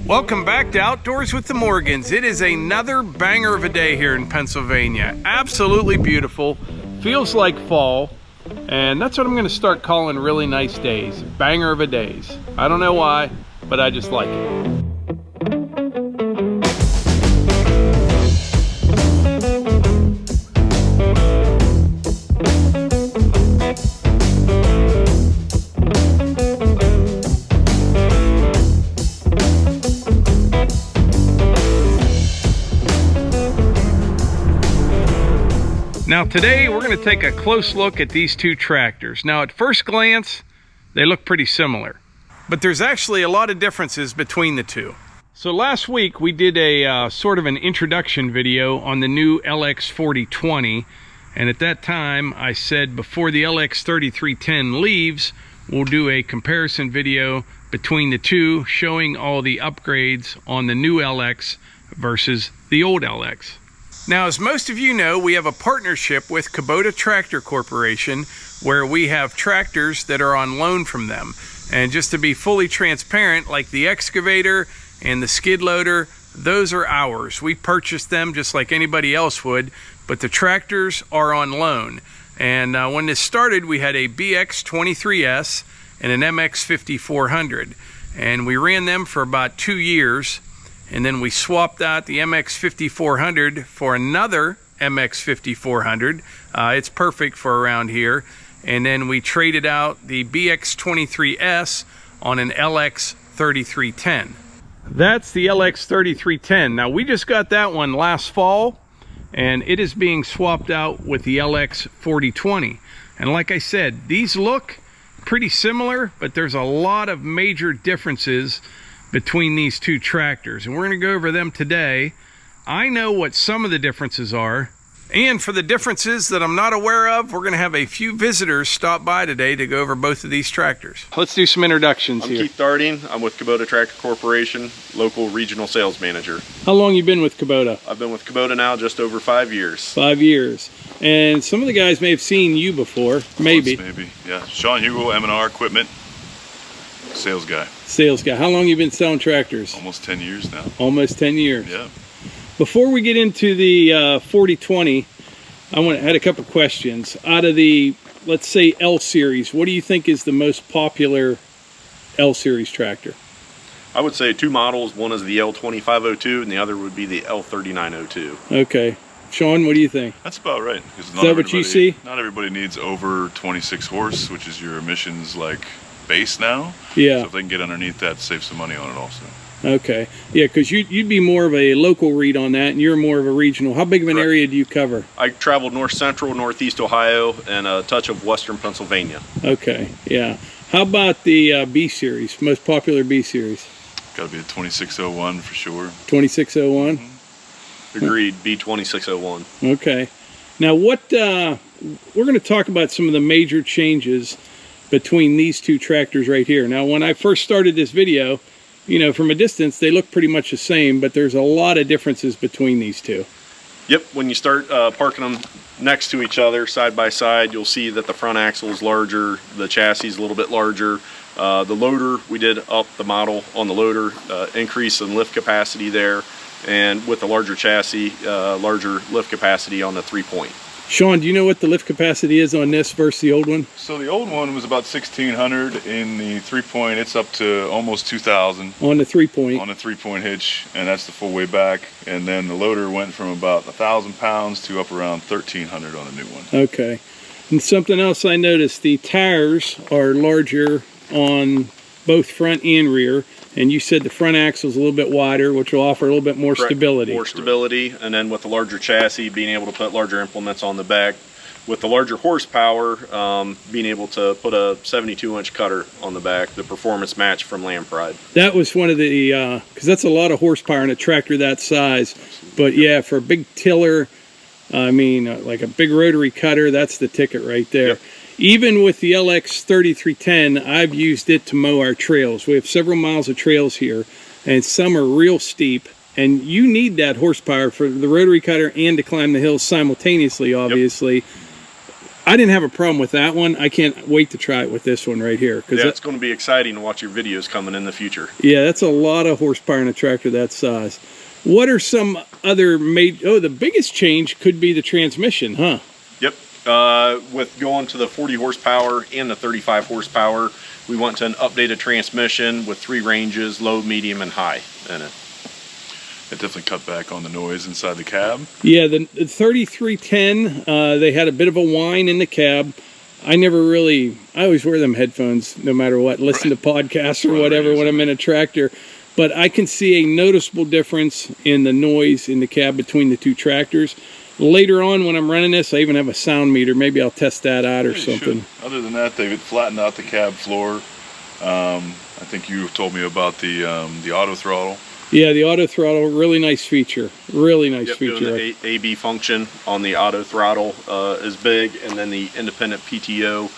Welcome back to Outdoors with the Morgans. It is another banger of a day here in Pennsylvania. Absolutely beautiful. Feels like fall. And that's what I'm going to start calling really nice days. Banger of a days. I don't know why, but I just like it. Now today we're going to take a close look at these two tractors. Now at first glance, they look pretty similar, but there's actually a lot of differences between the two. So last week we did a sort of an introduction video on the new LX4020, and at that time I said before the LX3310 leaves, we'll do a comparison video between the two, showing all the upgrades on the new LX versus the old LX. Now, as most of you know, we have a partnership with Kubota Tractor Corporation where we have tractors that are on loan from them. And just to be fully transparent, like the excavator and the skid loader, those are ours. We purchased them just like anybody else would, but the tractors are on loan. And when this started, we had a BX23S and an MX5400. And we ran them for about 2 years. And then we swapped out the MX5400 for another MX5400. It's perfect for around here. And then we traded out the BX23S on an LX3310. That's the LX3310. Now we just got that one last fall, and it is being swapped out with the LX4020. And like I said, these look pretty similar, but there's a lot of major differences between these two tractors, and we're going to go over them today. I know what some of the differences are, and for the differences that I'm not aware of, we're going to have a few visitors stop by today to go over both of these tractors. Let's do some introductions here. I'm Keith Darding. I'm with Kubota Tractor Corporation, local regional sales manager. How long you been with Kubota? I've been with Kubota now just over 5 years. 5 years. And some of the guys may have seen you before, maybe. Maybe, yeah. Sean Hugo, M&R Equipment, sales guy. Sales guy. How long you been selling tractors? Almost 10 years now. Almost 10 years. Yeah. Before we get into the 4020, I had a couple questions. Out of the, let's say, L series, what do you think is the most popular L series tractor? I would say two models. One is the L2502 and the other would be the L3902. Okay. Sean, what do you think? That's about right. Is that what you see? Not everybody needs over 26 horse, which is your emissions like base now. Yeah. So if they can get underneath that, save some money on it also. Okay. Yeah, because you'd be more of a local read on that, and you're more of a regional. How big of an area do you cover? I traveled north central, northeast Ohio, and a touch of western Pennsylvania. Okay, yeah. How about the B series, most popular B series? Got to be a 2601 for sure. 2601? Agreed, B2601. Okay. Now we're going to talk about some of the major changes between these two tractors right here. Now when I first started this video, you know, from a distance they look pretty much the same, but there's a lot of differences between these two. Yep, when you start parking them next to each other side by side, you'll see that the front axle is larger, the chassis is a little bit larger. The loader, we did up the model on the loader, increase in lift capacity there, and with the larger chassis, larger lift capacity on the 3-point. Sean, do you know what the lift capacity is on this versus the old one? So the old one was about 1,600. In the 3-point, it's up to almost 2,000. On the 3-point? On the 3-point hitch, and that's the full way back. And then the loader went from about 1,000 pounds to up around 1,300 on the new one. Okay. And something else I noticed, the tires are larger on both front and rear. And you said the front axle is a little bit wider, which will offer a little bit more stability. More stability, and then with the larger chassis, being able to put larger implements on the back. With the larger horsepower, being able to put a 72-inch cutter on the back, the performance match from Lampride. That was one of the, because that's a lot of horsepower in a tractor that size. But yeah, for a big tiller, I mean, like a big rotary cutter, that's the ticket right there. Yep. Even with the LX3310, I've used it to mow our trails. We have several miles of trails here, and some are real steep. And you need that horsepower for the rotary cutter and to climb the hills simultaneously, obviously. Yep. I didn't have a problem with that one. I can't wait to try it with this one right here. Yeah, it's going to be exciting to watch your videos coming in the future. Yeah, that's a lot of horsepower in a tractor that size. What are some other the biggest change could be the transmission, huh? Yep. With going to the 40 horsepower and the 35 horsepower, we went to an updated transmission with 3 ranges, low, medium, and high in it. It definitely cut back on the noise inside the cab. Yeah, the 3310, they had a bit of a whine in the cab. I always wear them headphones no matter what, listen to podcasts or whatever when I'm in a tractor. But I can see a noticeable difference in the noise in the cab between the two tractors. Later on when I'm running this, I even have a sound meter. Maybe I'll test that out or something. Other than that, they've flattened out the cab floor. I think you told me about the auto throttle. Yeah, the auto throttle, really nice feature. Really nice feature. Doing the AB function on the auto throttle is big, and then the independent PTO,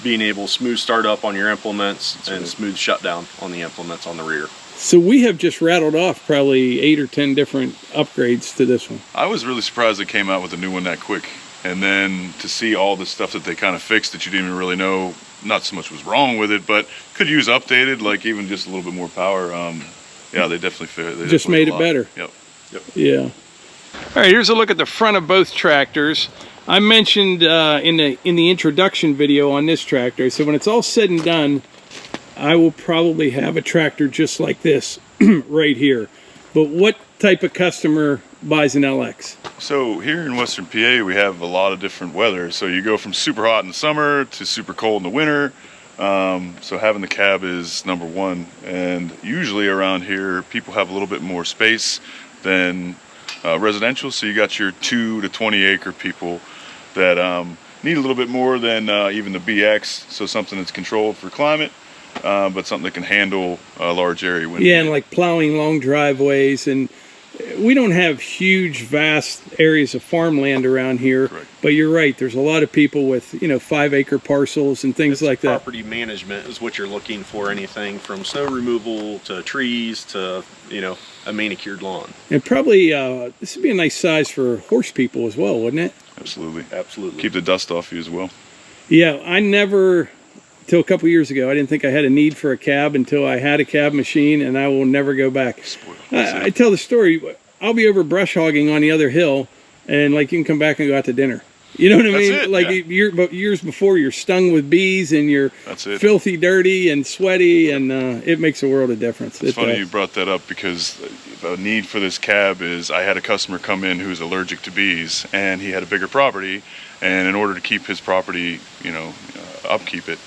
being able to smooth start up on your implements and smooth shutdown on the implements on the rear. So we have just rattled off probably 8 or 10 different upgrades to this one. I was really surprised they came out with a new one that quick. And then to see all the stuff that they kind of fixed that you didn't even really know, not so much was wrong with it, but could use updated, like even just a little bit more power. Yeah, they definitely fit. They just made it better. Yep. Yeah. All right, here's a look at the front of both tractors. I mentioned in the introduction video on this tractor, so when it's all said and done, I will probably have a tractor just like this right here. But what type of customer buys an LX? So here in Western PA, we have a lot of different weather. So you go from super hot in the summer to super cold in the winter. So having the cab is number one. And usually around here, people have a little bit more space than residential. So you got your 2 to 20 acre people that need a little bit more than even the BX. So something that's controlled for climate. But something that can handle a large area. Yeah, and like plowing long driveways, and we don't have huge, vast areas of farmland around here. Correct. But you're right. There's a lot of people with 5-acre parcels and things like that. Property management is what you're looking for. Anything from snow removal to trees to a manicured lawn. And probably this would be a nice size for horse people as well, wouldn't it? Absolutely. Absolutely. Keep the dust off you as well. Yeah, I never. Till a couple years ago, I didn't think I had a need for a cab until I had a cab machine, and I will never go back. I tell the story. I'll be over brush hogging on the other hill, and like you can come back and go out to dinner. You know what I mean? It, like yeah. Years before, you're stung with bees and you're filthy, dirty, and sweaty, and it makes a world of difference. It's funny you brought that up because the need for this cab is I had a customer come in who's allergic to bees, and he had a bigger property, and in order to keep his property, upkeep it.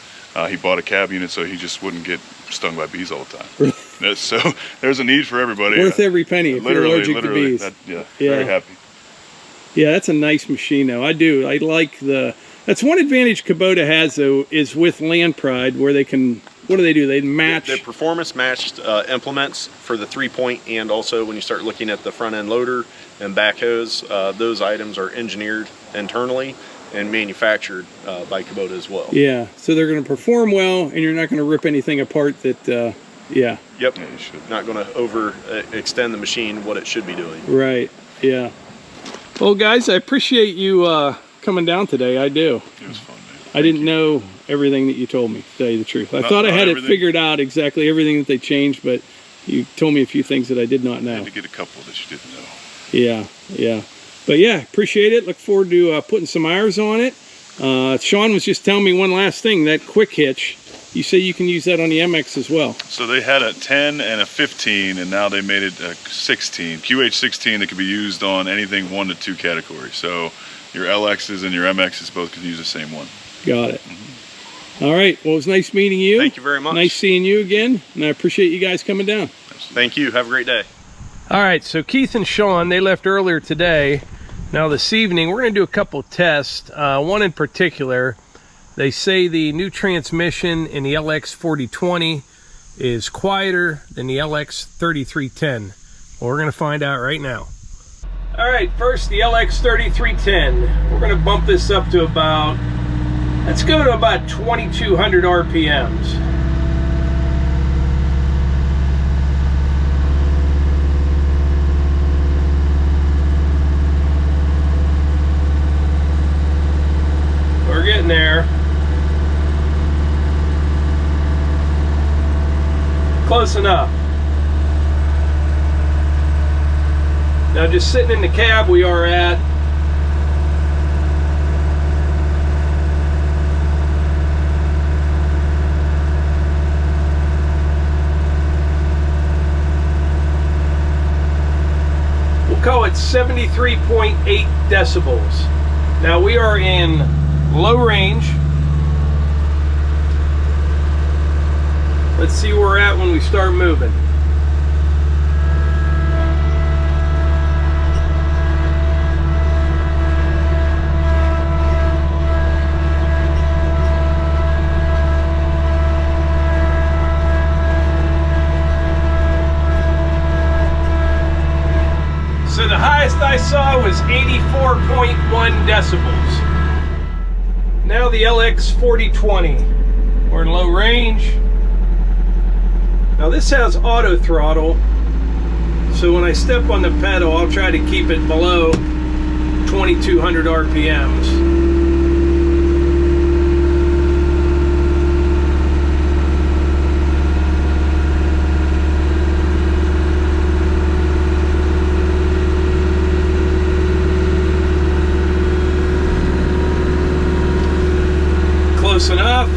He bought a cab unit so he just wouldn't get stung by bees all the time. So there's a need for everybody. Worth every penny if you're allergic to bees. Very happy. Yeah, that's a nice machine though. I do. I like that's one advantage Kubota has though, is with Land Pride, where they can, what do? They match. The performance matched implements for the 3-point, and also when you start looking at the front end loader and backhoes, those items are engineered internally and manufactured by Kubota as well. Yeah, so they're going to perform well, and you're not going to rip anything apart that, yeah. Yep, yeah, you should. Not going to extend the machine what it should be doing. Right, yeah. Well, guys, I appreciate you coming down today. I do. It was fun, man. I didn't know everything that you told me, to tell you the truth. I thought I had it figured out exactly everything that they changed, but you told me a few things that I did not know. I had to get a couple that you didn't know. Yeah, yeah. But yeah, appreciate it. Look forward to putting some hours on it. Sean was just telling me one last thing, that quick hitch. You say you can use that on the MX as well. So they had a 10 and a 15, and now they made it a 16. QH16 that could be used on anything 1 to 2 category. So your LXs and your MXs both can use the same one. Got it. All right. Well, it was nice meeting you. Thank you very much. Nice seeing you again, and I appreciate you guys coming down. Absolutely. Thank you. Have a great day. All right, so Keith and Sean, they left earlier today. Now this evening, we're going to do a couple tests. One in particular, they say the new transmission in the LX4020 is quieter than the LX3310. Well, we're going to find out right now. All right, first the LX3310. We're going to bump this up to about, let's go to about 2,200 RPMs. We're getting Close enough. Now just sitting in the cab we are at call it 73.8 decibels. Now we are in low range. Let's see where we're at when we start moving. So the highest I saw was 84.1 decibels. Now the LX4020. We're in low range. Now this has auto throttle, so when I step on the pedal, I'll try to keep it below 2200 RPMs. Close enough.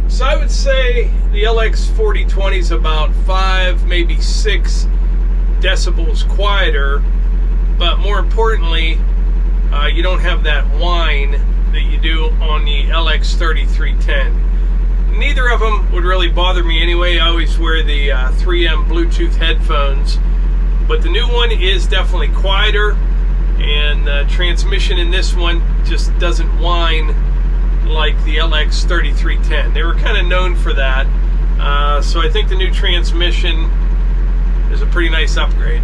So I would say the LX4020 is about 5, maybe 6 decibels quieter, but more importantly, you don't have that whine that you do on the LX3310. Neither of them would really bother me anyway. I always wear the 3M Bluetooth headphones, but the new one is definitely quieter, and the transmission in this one just doesn't whine like the LX3310. They were kind of known for that. So I think the new transmission is a pretty nice upgrade.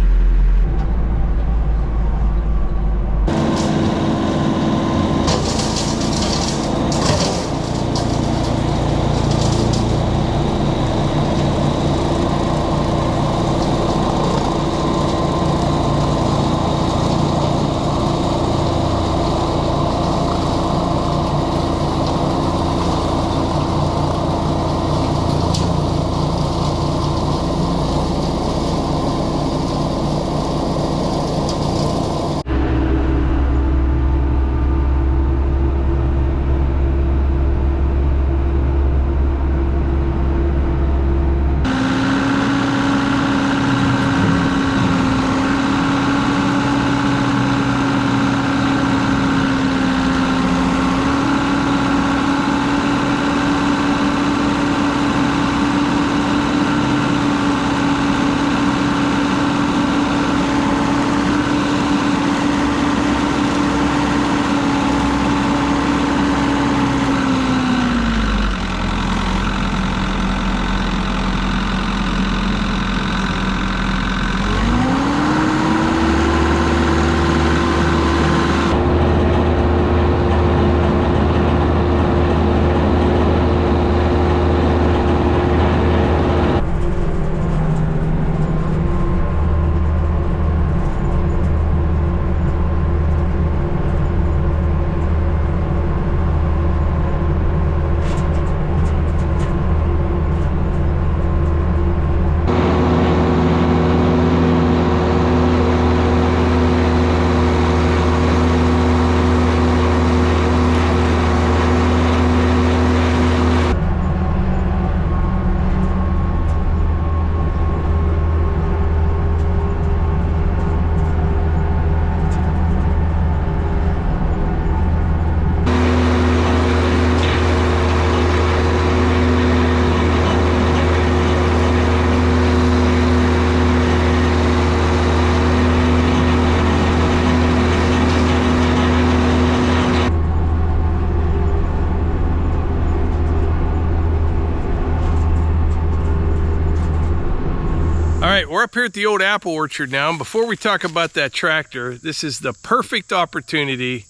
we're up here at the old apple orchard now, and before we talk about that tractor, this is the perfect opportunity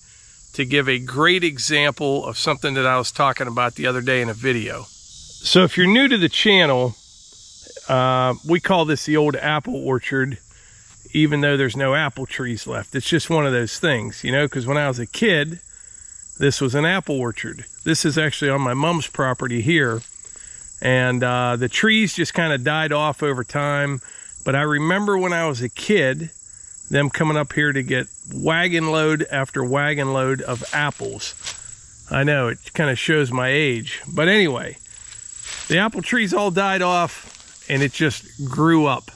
to give a great example of something that I was talking about the other day in a video. So if you're new to the channel, we call this the old apple orchard, even though there's no apple trees left. It's just one of those things, you know, because when I was a kid, this was an apple orchard. This is actually on my mom's property here. And the trees just kind of died off over time. But I remember when I was a kid, them coming up here to get wagon load after wagon load of apples. I know, it kind of shows my age. But anyway, the apple trees all died off and it just grew up.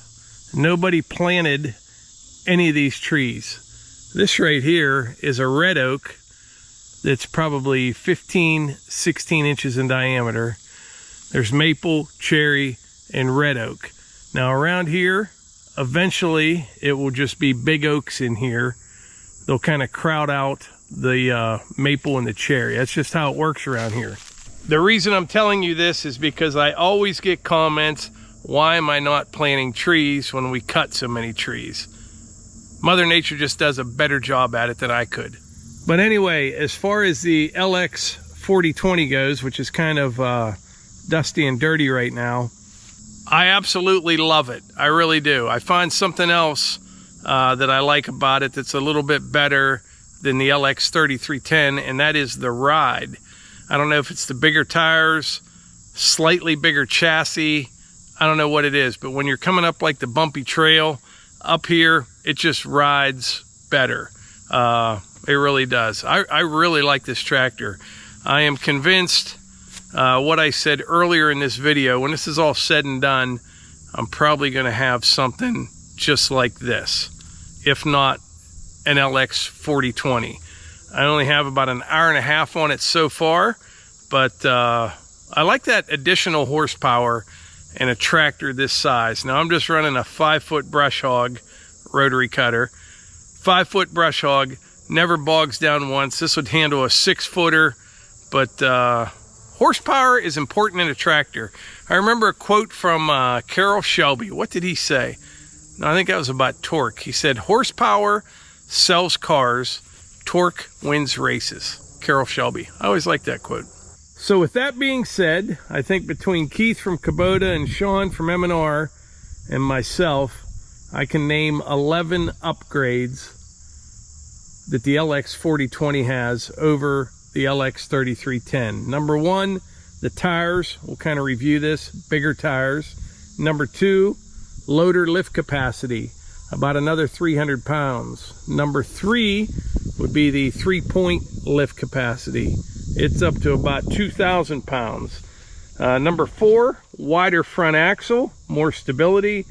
Nobody planted any of these trees. This right here is a red oak that's probably 15, 16 inches in diameter. There's maple, cherry, and red oak. Now around here, eventually it will just be big oaks in here. They'll kind of crowd out the maple and the cherry. That's just how it works around here. The reason I'm telling you this is because I always get comments, why am I not planting trees when we cut so many trees? Mother Nature just does a better job at it than I could. But anyway, as far as the LX4020 goes, which is kind of dusty and dirty right now, I absolutely love it. I really do. I find something else that I like about it that's a little bit better than the LX3310, and that is the ride. I don't know if it's the bigger tires, slightly bigger chassis, I don't know what it is, but when you're coming up like the bumpy trail up here, it just rides better. It really does. I really like this tractor. I am convinced what I said earlier in this video, when this is all said and done, I'm probably going to have something just like this, if not an LX4020. I only have about an hour and a half on it so far, but I like that additional horsepower in a tractor this size. Now I'm just running a 5-foot brush hog rotary cutter. 5-foot brush hog, never bogs down once. This would handle a 6-footer, but horsepower is important in a tractor. I remember a quote from Carroll Shelby. What did he say? No, I think that was about torque. He said, horsepower sells cars, torque wins races. Carroll Shelby. I always like that quote. So with that being said, I think between Keith from Kubota and Sean from M&R and myself, I can name 11 upgrades that the LX4020 has over the LX3310. Number one, the tires. We'll kind of review this. Bigger tires. Number two, loader lift capacity, about another 300 pounds. Number three would be the 3-point lift capacity. It's up to about 2,000 pounds. Number four, wider front axle, more stability.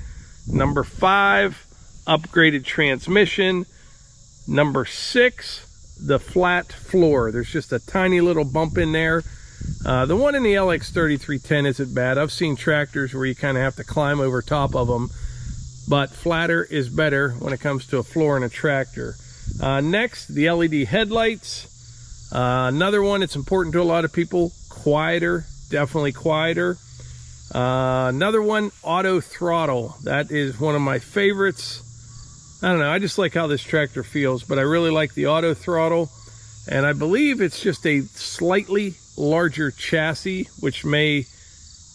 Number five, upgraded transmission. Number six, the flat floor. There's just a tiny little bump in there. The one in the LX3310 isn't bad. I've seen tractors where you kind of have to climb over top of them, but flatter is better when it comes to a floor in a tractor. Next, the LED headlights. Another one that's important to a lot of people, quieter, definitely quieter. Another one, auto throttle. That is one of my favorites. I don't know, I just like how this tractor feels, but I really like the auto throttle. And I believe it's just a slightly larger chassis, which may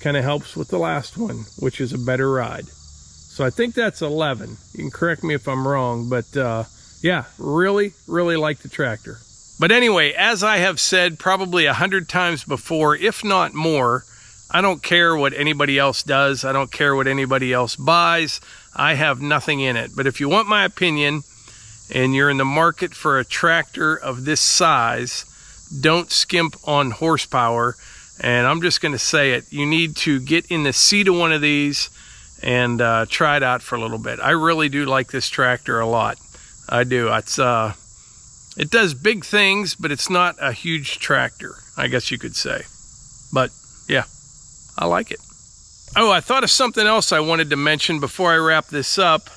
kind of helps with the last one, which is a better ride. So I think that's 11. You can correct me if I'm wrong, but yeah, really like the tractor. But anyway, as I have said probably 100 times before, if not more, I don't care what anybody else does. I don't care what anybody else buys. I have nothing in it. But if you want my opinion and you're in the market for a tractor of this size, don't skimp on horsepower. And I'm just going to say it. You need to get in the seat of one of these and try it out for a little bit. I really do like this tractor a lot. I do. It does big things, but it's not a huge tractor, I guess you could say. But yeah, I like it. Oh, I thought of something else I wanted to mention before I wrap this up,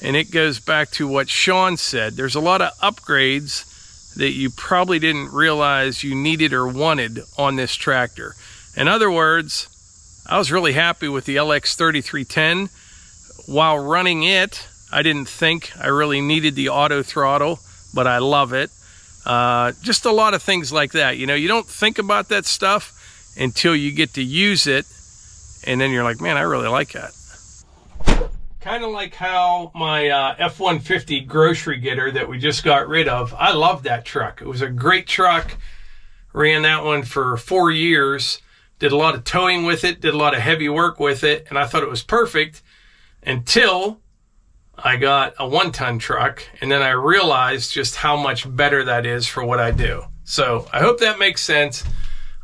and it goes back to what Sean said. There's a lot of upgrades that you probably didn't realize you needed or wanted on this tractor. In other words, I was really happy with the LX3310 while running it, I didn't think I really needed the auto throttle, but I love it. Just a lot of things like that. You know, you don't think about that stuff until you get to use it, and then you're like, man, I really like that. Kind of like how my F-150 grocery getter that we just got rid of, I love that truck. It was a great truck. Ran that one for 4 years. Did a lot of towing with it, did a lot of heavy work with it, and I thought it was perfect until I got a 1-ton truck, and then I realized just how much better that is for what I do. So I hope that makes sense.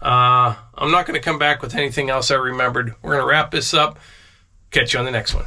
I'm not going to come back with anything else I remembered. We're going to wrap this up. Catch you on the next one.